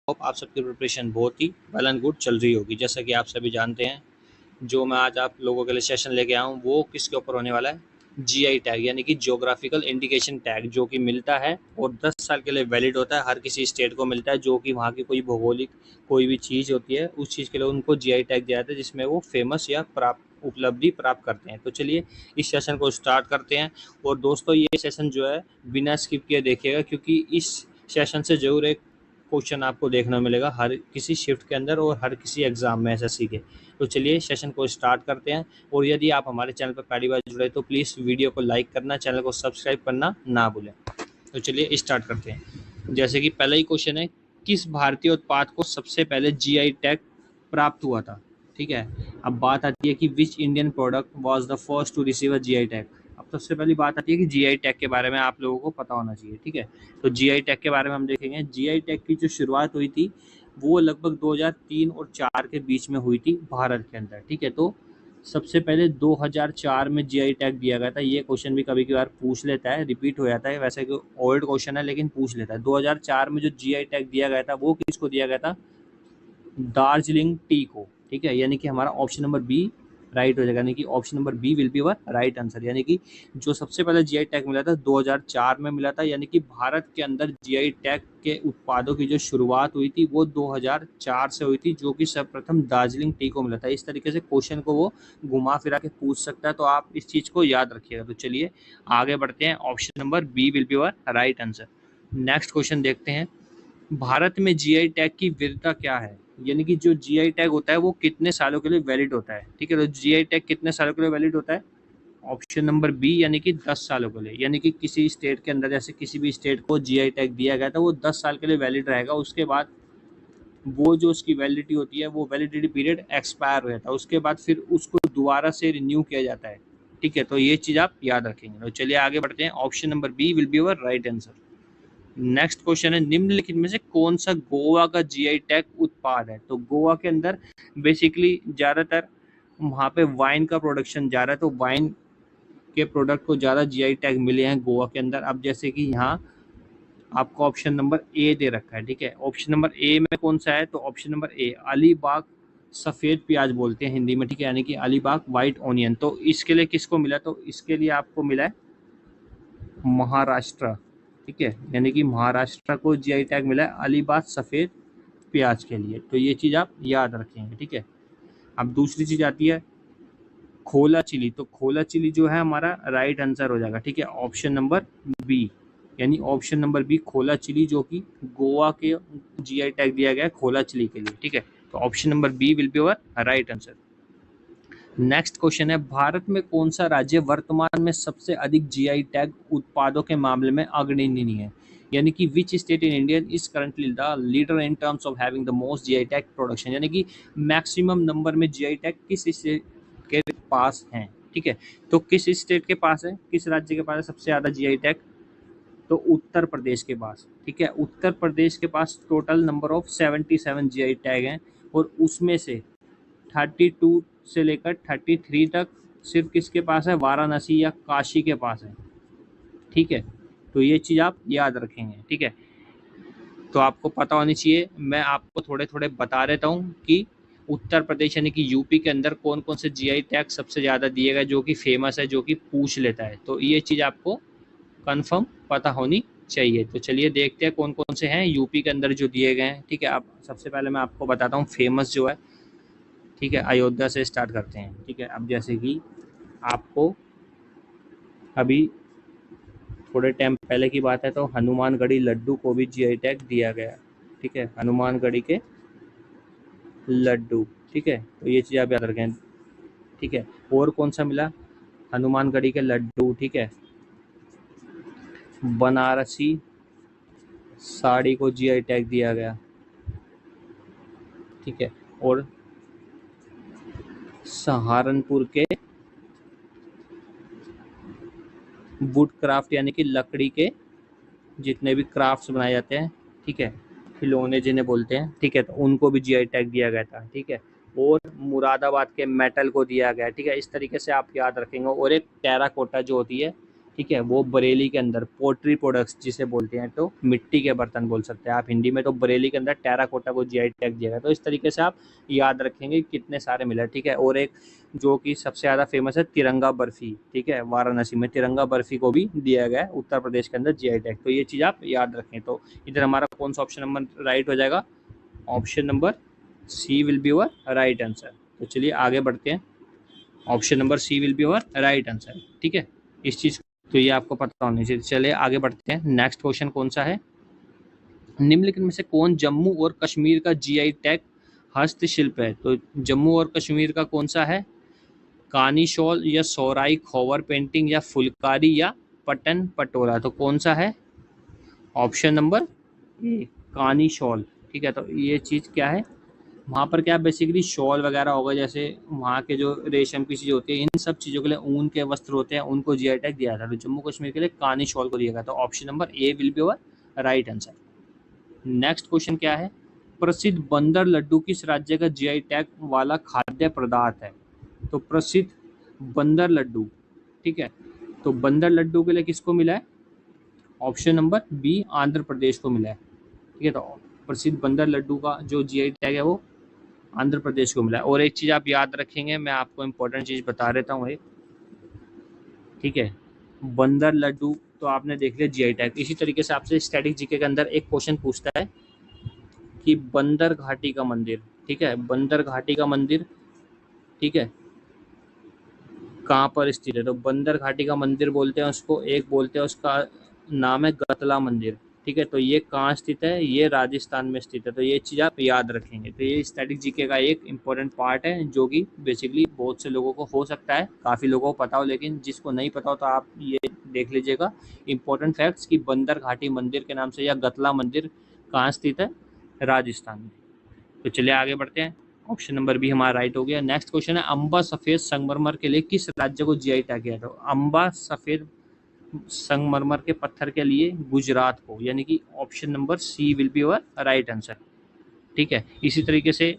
Hope आप सबकी preparation बहुत ही वेल एंड गुड चल रही होगी। जैसा कि आप सभी जानते हैं, जो मैं आज आप लोगों के लिए सेशन लेके आया हूँ वो किसके ऊपर होने वाला है, जीआई टैग यानी कि जियोग्राफिकल इंडिकेशन टैग, जो कि मिलता है और 10 साल के लिए वैलिड होता है। हर किसी स्टेट को मिलता है जो कि वहाँ की कोई भौगोलिक कोई भी चीज़ होती है, उस चीज़ के लिए उनको जीआई टैग दिया जाता है जिसमें वो फेमस या उपलब्धि प्राप्त करते हैं। तो चलिए इस सेशन को स्टार्ट करते हैं। और दोस्तों, ये सेशन जो है बिना स्किप किए देखिएगा, क्योंकि इस सेशन से जरूर एक क्वेश्चन आपको देखने को मिलेगा हर किसी शिफ्ट के अंदर और हर किसी एग्जाम में एसएससी के। तो चलिए सेशन को स्टार्ट करते हैं। और यदि आप हमारे चैनल पर पहली बार जुड़े तो प्लीज़ वीडियो को लाइक करना, चैनल को सब्सक्राइब करना ना भूलें। तो चलिए स्टार्ट करते हैं। जैसे कि पहला ही क्वेश्चन है, किस भारतीय उत्पाद को सबसे पहले जीआई टैग प्राप्त हुआ था। ठीक है, अब बात आती है कि which Indian product was the first to receive a GI tag. अब सबसे पहली बात आती है कि जीआई टैग के बारे में आप लोगों को पता होना चाहिए। ठीक है, तो जीआई टैग के बारे में हम देखेंगे। जीआई टैग की जो शुरुआत हुई थी वो लगभग 2003 और 4 के बीच में हुई थी भारत के अंदर। ठीक है, तो सबसे पहले 2004 में जीआई टैग दिया गया था। ये क्वेश्चन भी कभी कभार पूछ लेता है, रिपीट हो जाता है, वैसे कि ओल्ड क्वेश्चन है लेकिन पूछ लेता है। 2004 में जो जीआई टैग दिया गया था वो किसको दिया गया था, दार्जिलिंग टी को। ठीक है, यानी कि हमारा ऑप्शन नंबर बी राइट हो जाएगा, यानी कि option number B will be our right answer. यानी कि जो सबसे पहले जीआई टैग मिला था 2004 में मिला था, यानी कि भारत के अंदर जीआई टैग के उत्पादों की जो शुरुआत हुई थी वो 2004 से हुई थी, जो कि सर्वप्रथम दार्जिलिंग टी को मिला था। इस तरीके से क्वेश्चन को वो घुमा फिरा के पूछ सकता है, तो आप इस चीज़ को याद रखिएगा। तो चलिए आगे बढ़ते हैं, option number B will be our right answer. Next question देखते हैं, भारत में जीआई टैग की वैधता क्या है, यानी कि जो जीआई टैग होता है वो कितने सालों के लिए वैलिड होता है। ठीक है, तो जीआई टैग कितने सालों के लिए वैलिड होता है, ऑप्शन नंबर बी यानी कि 10 सालों के लिए। यानी कि किसी स्टेट के अंदर, जैसे किसी भी स्टेट को जीआई टैग दिया गया था वो 10 साल के लिए वैलिड रहेगा। उसके बाद वो जो उसकी वैलिडिटी होती है वो वैलिडिटी पीरियड एक्सपायर हो जाता है, उसके बाद फिर उसको दोबारा से रिन्यू किया जाता है। ठीक है, तो ये चीज़ आप याद रखेंगे। तो चलिए आगे बढ़ते हैं, option number B will be our right answer. Next question है, निम्नलिखित में से कौन सा गोवा का जीआई टैग उत्पाद है। तो गोवा के अंदर बेसिकली ज़्यादातर वहाँ पे वाइन का प्रोडक्शन ज़्यादा है, तो वाइन के प्रोडक्ट को ज़्यादा जीआई टैग मिले हैं गोवा के अंदर। अब जैसे कि यहाँ आपको ऑप्शन नंबर ए दे रखा है। ठीक है, ऑप्शन नंबर ए में कौन सा है, तो ऑप्शन नंबर ए अलीबाग सफ़ेद प्याज बोलते हैं हिंदी में। ठीक है, यानी कि अलीबाग वाइट ऑनियन। तो इसके लिए किसको मिला, तो इसके लिए आपको मिला है महाराष्ट्र। ठीक है, यानी कि महाराष्ट्र को जीआई टैग मिला है अलीबाग सफ़ेद प्याज के लिए। तो ये चीज़ आप याद रखेंगे। ठीक है, अब दूसरी चीज़ आती है खोला चिली। तो खोला चिली जो है हमारा राइट आंसर हो जाएगा। ठीक है, ऑप्शन नंबर बी, यानी ऑप्शन नंबर बी खोला चिली, जो कि गोवा के जीआई टैग दिया गया है खोला चिली के लिए। ठीक है, तो option number B will be our right answer. Next question है, भारत में कौन सा राज्य वर्तमान में सबसे अधिक जीआई टैग उत्पादों के मामले में अग्रणी है, यानी कि which state in India is currently the leader in terms of having the most GI tag production, यानी कि मैक्सिमम नंबर में जीआई टैग किस स्टेट के पास हैं। ठीक है, तो किस स्टेट के पास है, किस राज्य के पास है सबसे ज़्यादा जीआई टैग, तो उत्तर प्रदेश के पास। ठीक है, उत्तर प्रदेश के पास total number of 77 GI tag हैं, और उसमें से 32 से लेकर 33 तक सिर्फ किसके पास है, वाराणसी या काशी के पास है। ठीक है, तो ये चीज़ आप याद रखेंगे। ठीक है, तो आपको पता होनी चाहिए। मैं आपको थोड़े थोड़े बता देता हूँ कि उत्तर प्रदेश यानी कि यूपी के अंदर कौन कौन से जीआई टैग सबसे ज़्यादा दिए गए, जो कि फेमस है, जो कि पूछ लेता है। तो ये चीज़ आपको कंफर्म पता होनी चाहिए। तो चलिए देखते हैं कौन कौन से हैं यूपी के अंदर जो दिए गए हैं। ठीक है, अब सबसे पहले मैं आपको बताता हूँ फेमस जो है। ठीक है, अयोध्या से स्टार्ट करते हैं। ठीक है, अब जैसे कि आपको अभी थोड़े टाइम पहले की बात है तो हनुमानगढ़ी लड्डू को भी जीआई टैग दिया गया। ठीक है, हनुमानगढ़ी के लड्डू। ठीक है, तो ये चीज़ आप याद रखें। ठीक है, और कौन सा मिला, हनुमानगढ़ी के लड्डू। ठीक है, बनारसी साड़ी को जीआई टैग दिया गया। ठीक है, और सहारनपुर के वुड क्राफ्ट यानी कि लकड़ी के जितने भी क्राफ्ट्स बनाए जाते हैं, ठीक है, खिलौने जिन्हें बोलते हैं, ठीक है, तो उनको भी जीआई टैग दिया गया था। ठीक है, और मुरादाबाद के मेटल को दिया गया। ठीक है, इस तरीके से आप याद रखेंगे। और एक टेराकोटा जो होती है, ठीक है, वो बरेली के अंदर पोट्री प्रोडक्ट्स जिसे बोलते हैं, तो मिट्टी के बर्तन बोल सकते हैं आप हिंदी में, तो बरेली के अंदर टेराकोटा को जीआई टैग दिया गया। तो इस तरीके से आप याद रखेंगे कितने सारे मिले। ठीक है, और एक जो कि सबसे ज़्यादा फेमस है तिरंगा बर्फी, ठीक है, वाराणसी में तिरंगा बर्फी को भी दिया गया है उत्तर प्रदेश के अंदर जीआई टैग। तो ये चीज़ आप याद रखें। तो इधर हमारा कौन सा ऑप्शन नंबर राइट हो जाएगा? Option number C will be our right answer. तो चलिए आगे बढ़ते हैं। Option number C will be our right answer. ठीक है, इस चीज़ तो ये आपको पता होनी चाहिए। चलिए आगे बढ़ते हैं। नेक्स्ट क्वेश्चन कौन सा है? निम्नलिखित में से कौन जम्मू और कश्मीर का जीआई टैग हस्तशिल्प है? तो जम्मू और कश्मीर का कौन सा है? कानी शॉल या सोराई खोवर पेंटिंग या फुलकारी या पटन पटोला? तो कौन सा है? ऑप्शन नंबर ए कानी शॉल। ठीक है, तो ये चीज़ क्या है? वहाँ पर क्या बेसिकली शॉल वगैरह होगा, जैसे वहाँ के जो रेशम की चीज़ होती है, इन सब चीज़ों के लिए ऊन के वस्त्र होते हैं, उनको जीआई टैग दिया था। तो जम्मू कश्मीर के लिए कानी शॉल को दिया गया। तो option number A will be our right answer. Next question क्या है? प्रसिद्ध बंदर लड्डू किस राज्य का जीआई टैग वाला खाद्य पदार्थ है? तो प्रसिद्ध बंदर लड्डू, ठीक है, तो बंदर लड्डू के लिए किसको मिला है? Option number B Andhra Pradesh को मिला है। ठीक है, तो प्रसिद्ध बंदर लड्डू का जो जीआई टैग है वो आंध्र प्रदेश को मिला है। और एक चीज़ आप याद रखेंगे, मैं आपको इम्पोर्टेंट चीज़ बता देता हूँ एक, ठीक है, बंदर लड्डू तो आपने देख लिया जीआई टैग। इसी तरीके से आपसे स्टैटिक जीके के अंदर एक क्वेश्चन पूछता है कि बंदर घाटी का मंदिर, ठीक है, बंदर घाटी का मंदिर, ठीक है, कहाँ पर स्थित है? तो बंदर घाटी का मंदिर बोलते हैं उसको, एक बोलते हैं उसका नाम है गतला मंदिर। ठीक है, तो ये कहाँ स्थित है? ये राजस्थान में स्थित है। तो ये चीज़ आप याद रखेंगे। तो ये स्टैटिक जीके का एक इम्पोर्टेंट पार्ट है जो कि बेसिकली बहुत से लोगों को हो सकता है काफ़ी लोगों को पता हो, लेकिन जिसको नहीं पता हो तो आप ये देख लीजिएगा इम्पोर्टेंट फैक्ट्स कि बंदर घाटी मंदिर के नाम से या गतला मंदिर कहाँ स्थित है? राजस्थान में। तो चलिए आगे बढ़ते हैं। ऑप्शन नंबर बी हमारा राइट हो गया। नेक्स्ट क्वेश्चन है अम्बा सफेद संगमरमर के लिए किस राज्य को जीआई टैग किया? तो अम्बा सफेद संगमरमर के पत्थर के लिए गुजरात को, यानी कि option number C will be our right answer. ठीक है, इसी तरीके से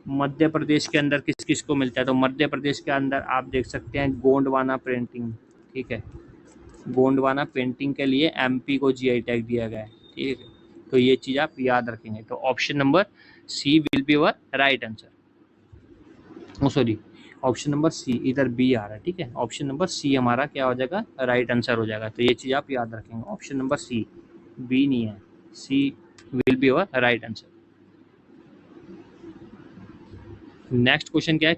मध्य प्रदेश के अंदर किस किस को मिलता है? तो मध्य प्रदेश के अंदर आप देख सकते हैं गोंडवाना पेंटिंग, ठीक है, गोंडवाना पेंटिंग के लिए एमपी को जीआई टैग दिया गया है। ठीक है, तो ये चीज़ आप याद रखेंगे। तो option number C will be our right answer. Sorry, option number C, इधर बी आ रहा है। ठीक है, ऑप्शन नंबर सी हमारा क्या हो जाएगा? राइट आंसर हो जाएगा। तो ये चीज़ आप याद रखेंगे। ऑप्शन नंबर सी, बी नहीं है, C will be our right answer. Next question क्या है?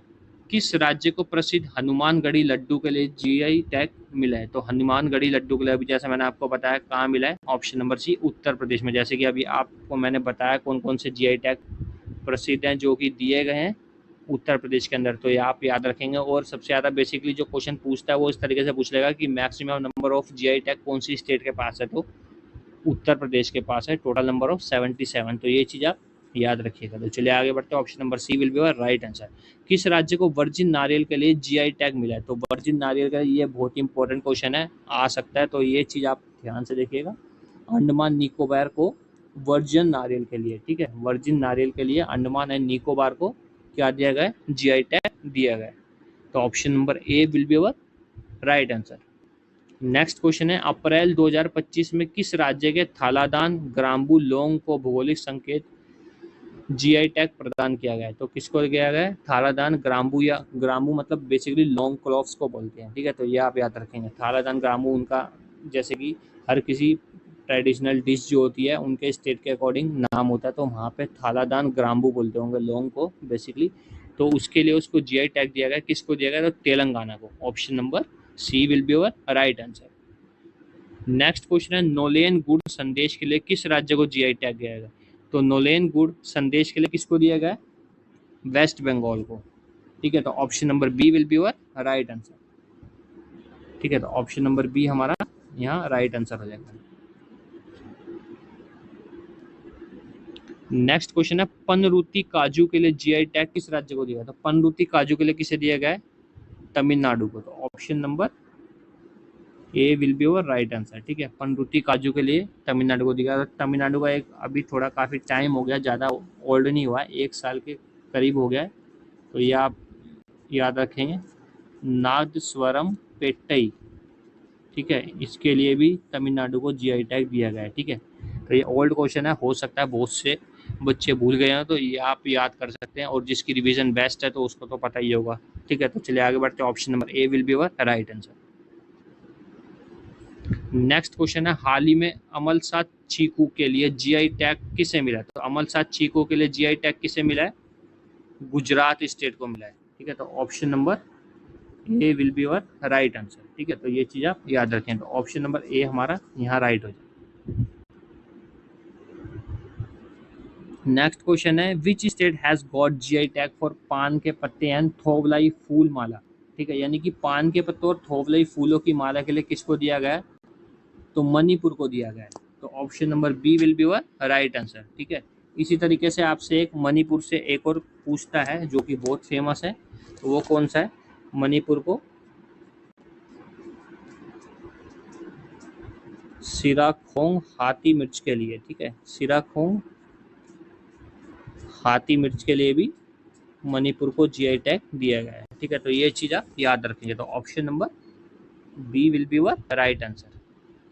किस राज्य को प्रसिद्ध हनुमानगढ़ी लड्डू के लिए जीआई टैग मिला है? तो हनुमानगढ़ी लड्डू के लिए अभी जैसे मैंने आपको बताया कहाँ मिला है? ऑप्शन नंबर सी उत्तर प्रदेश में। जैसे कि अभी आपको मैंने बताया कौन कौन से जीआई टैग प्रसिद्ध हैं जो कि दिए गए हैं उत्तर प्रदेश के अंदर, तो ये आप याद रखेंगे। और सबसे ज़्यादा बेसिकली जो क्वेश्चन पूछता है वो इस तरीके से पूछ लेगा कि maximum number of GI tag कौन सी स्टेट के पास है? तो उत्तर प्रदेश के पास है, टोटल नंबर ऑफ 77। तो ये चीज़ आप याद रखिएगा। तो चलिए आगे बढ़ते हैं। Option number C will be our right answer. किस राज्य को वर्जिन नारियल के लिए जीआई टैग मिला है? तो वर्जिन नारियल का ये बहुत ही इंपॉर्टेंट क्वेश्चन है, आ सकता है, तो ये चीज़ आप ध्यान से देखिएगा। अंडमान निकोबार को वर्जिन नारियल के लिए, ठीक है, वर्जिन नारियल के लिए अंडमान एंड निकोबार को क्या दिया गया है? जीआई टैग दिया गया है। तो option number A will be our right answer. Next question है अप्रैल 2025 में किस राज्य के थालादान ग्राम्बू लौंग को भौगोलिक संकेत जीआई टैग प्रदान किया गया है? तो किसको दिया गया है? थालादान ग्राम्बू, या ग्राम्बू मतलब बेसिकली लॉन्ग क्लॉव्स को बोलते हैं। ठीक है, तो ये आप याद रखेंगे। थालादान ग्राम्बू उनका, जैसे कि हर किसी ट्रेडिशनल डिश जो होती है उनके स्टेट के अकॉर्डिंग नाम होता है, तो वहाँ पे थालादान ग्राम्बू बोलते होंगे लौंग को बेसिकली। तो उसके लिए उसको जीआई टैग दिया गया। किसको दिया गया? तो तेलंगाना को। Option number C will be our right answer. Next question है नोलेन गुड़ संदेश के लिए किस राज्य को जीआई टैग दिया गया? तो नोलेन गुड़ संदेश के लिए किसको दिया गया? वेस्ट बंगाल को। ठीक है, तो option number B will be our right answer. ठीक है, तो ऑप्शन नंबर बी हमारा यहाँ राइट आंसर हो जाएगा। नेक्स्ट क्वेश्चन है पनरूती काजू के लिए जीआई टैग किस राज्य को दिया? तो पनरूती काजू के लिए किसे दिया गया है? तमिलनाडु को। तो option number A will be our right answer. ठीक है, पनरूती काजू के लिए तमिलनाडु को दिया। तमिलनाडु का एक अभी थोड़ा काफ़ी टाइम हो गया, ज़्यादा ओल्ड नहीं हुआ है, 1 साल के करीब हो गया है, तो ये आप याद रखेंगे। नादस्वरम पेट्टई, ठीक है, इसके लिए भी तमिलनाडु को जीआई टैग दिया गया है। ठीक है, तो ये ओल्ड क्वेश्चन है, हो सकता है बहुत से बच्चे भूल गए हैं, तो ये आप याद कर सकते हैं, और जिसकी रिवीजन बेस्ट है तो उसको तो पता ही होगा। ठीक है, तो चलिए आगे बढ़ते हैं। Option number A will be our right answer. Next question है, हाल ही में अमलसाद चीकू के लिए जीआई टैग किसे मिला है? तो अमलसाद चीकू के लिए जीआई टैग किसे मिला है? गुजरात स्टेट को मिला है। ठीक है, तो option number A will be our right answer. ठीक है, तो ये चीज आप याद रखें, तो ऑप्शन नंबर ए हमारा यहाँ राइट हो जाए। नेक्स्ट क्वेश्चन है, which state has got GI tag for पान के पत्ते एंड थोवलाई फूल माला? ठीक है, यानी कि पान के पत्तों और थोवलाई फूलों की माला के लिए किसको दिया गया है? तो मणिपुर को दिया गया है। तो option number B will be our right answer. ठीक है, इसी तरीके से आपसे एक मणिपुर से एक और पूछता है जो कि बहुत फेमस है, तो वो कौन सा है? मणिपुर को सिराखोंग हाथी मिर्च के लिए। ठीक है, सिराखोंग हाथी मिर्च के लिए भी मणिपुर को जीआई टैग दिया गया है। ठीक है, तो ये चीज आप याद रखेंगे, तो option number B will be our right answer.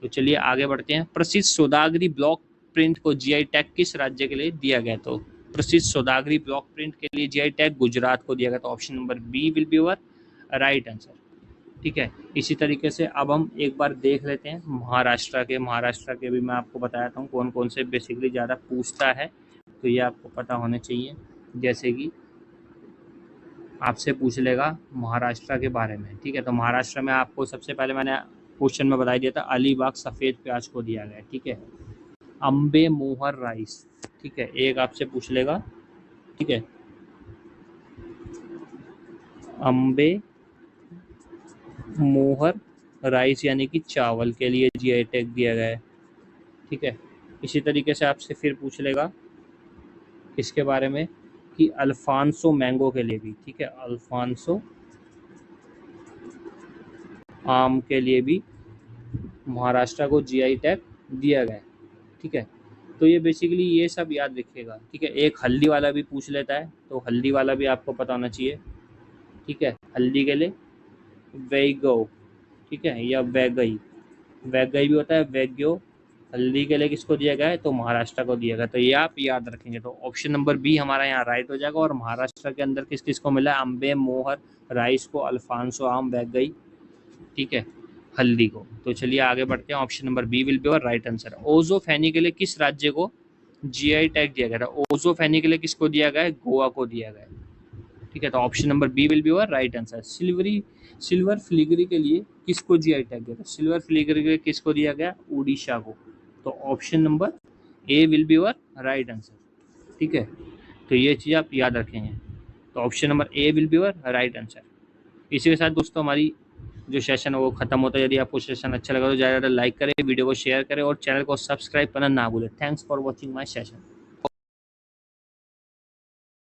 तो चलिए आगे बढ़ते हैं। प्रसिद्ध सौदागरी ब्लॉक प्रिंट को जीआई टैग किस राज्य के लिए दिया गया? तो प्रसिद्ध सौदागरी ब्लॉक प्रिंट के लिए जीआई टैग गुजरात को दिया गया, तो option number B will be our right answer. ठीक है, इसी तरीके से अब हम एक बार देख लेते हैं महाराष्ट्र के भी मैं आपको बताता हूँ कौन कौन से बेसिकली ज़्यादा पूछता है, तो ये आपको पता होने चाहिए। जैसे कि आपसे पूछ लेगा महाराष्ट्र के बारे में। ठीक है, तो महाराष्ट्र में आपको सबसे पहले मैंने क्वेश्चन में बता दिया था, अलीबाग सफ़ेद प्याज को दिया गया है। ठीक है, अम्बे मोहर राइस। ठीक है, एक आपसे पूछ लेगा। ठीक है, अम्बे मोहर राइस यानी कि चावल के लिए जीआई टैग दिया गया है। ठीक है, इसी तरीके से आपसे फिर पूछ लेगा इसके बारे में कि अल्फांसो मैंगो के लिए भी। ठीक है, अल्फांसो आम के लिए भी महाराष्ट्र को जीआई टैग दिया गया है। ठीक है, तो ये बेसिकली ये सब याद रखिएगा। ठीक है, एक हल्दी वाला भी पूछ लेता है, तो हल्दी वाला भी आपको पता होना चाहिए। ठीक है, हल्दी के लिए वैगो। ठीक है, या वैगई भी होता है, वैग्यो। हल्दी के लिए किसको दिया गया है? तो महाराष्ट्र को दिया गया, तो ये आप याद रखेंगे। तो ऑप्शन नंबर बी हमारा यहाँ राइट हो जाएगा। और महाराष्ट्र के अंदर किस किस को मिला है? अम्बे मोहर राइस को, अल्फांसो आम, वैगई, ठीक है, हल्दी को। तो चलिए आगे बढ़ते हैं। Option number B will be our right answer. ओजोफेनी के लिए किस राज्य को जीआई टैग दिया गया था? ओजोफेनी के लिए किसको दिया गया है? गोवा को दिया गया है। ठीक है, तो option number B will be our right answer. Silver filigree के लिए किसको जीआई टैग दिया था? सिल्वर फिलिग्री के लिए किसको दिया गया? उड़ीसा को। तो option number A will be our right answer. ठीक है, तो ये चीज़ आप याद रखेंगे, तो option number A will be our right answer. इसी के साथ दोस्तों हमारी जो सेशन है वो खत्म होता है। यदि आपको सेशन अच्छा लगा तो ज़्यादा लाइक करें, वीडियो को शेयर करें और चैनल को सब्सक्राइब करना ना भूलें। Thanks for watching my session.